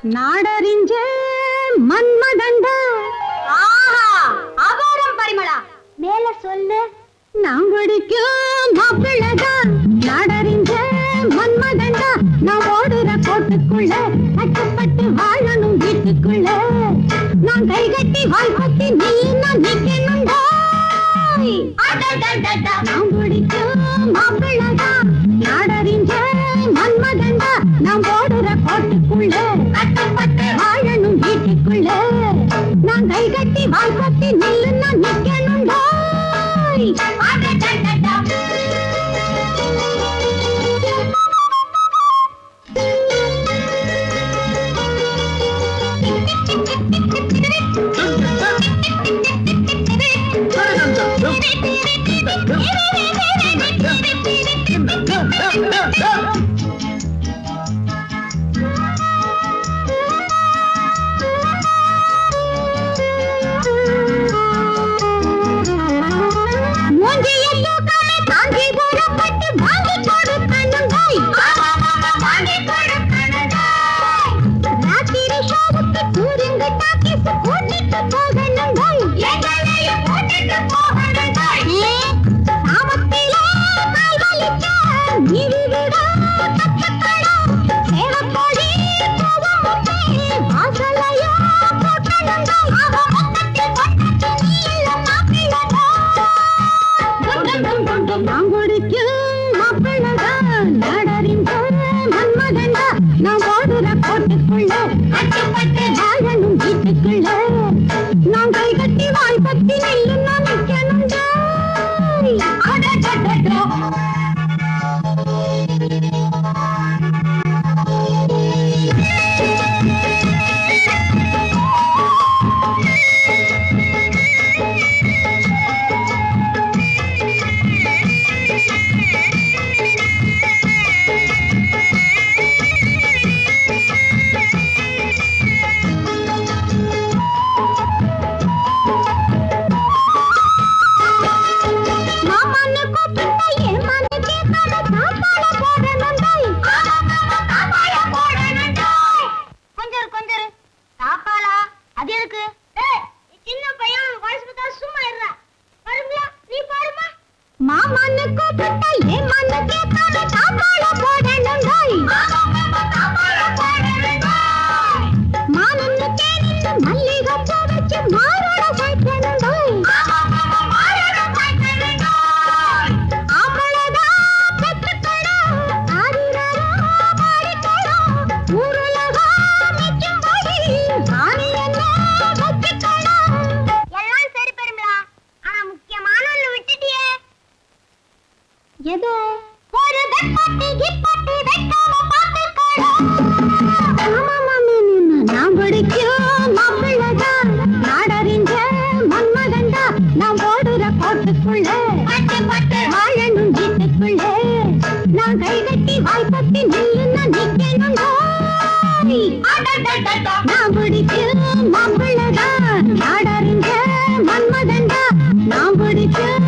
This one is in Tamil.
நாடறிஞ்ச மன்மதண்டா. அபாரம் பரிமளா, மேல சொல்லு. நான் பிடிக்கும் மாப்பிள்ளதா, நாடறிஞ்ச மன்மதண்டா. நான் ஓடுற கோட்டுக்குள்ள கட்டுப்பட்டு வாழணும் வீட்டுக்குள்ள. நான் கை கட்டி வாய் கொத்தி நீ நிக்கணுண்டா. நான் பிடிக்கும் மாப்பிள்ளதா, நாடறிஞ்ச மன்மதண்டா. நான் ஓடுற கோட்டுக்குள்ள கட்டுப்பட்டு வாழணும் வீட்டுக்குள்ள. நான் கை கட்டி வாய் கொத்தி நில்லுன்னா நிக்கணுண்டா. நான் கை கட்டி வாய் பத்தி நில்லுன்னா நிக்கணுண்டா. நான் பிடிக்கும் மாப்பிள்ளதா, நாடறிஞ்ச மன்மதண்டா. நான் பிடிக்கும்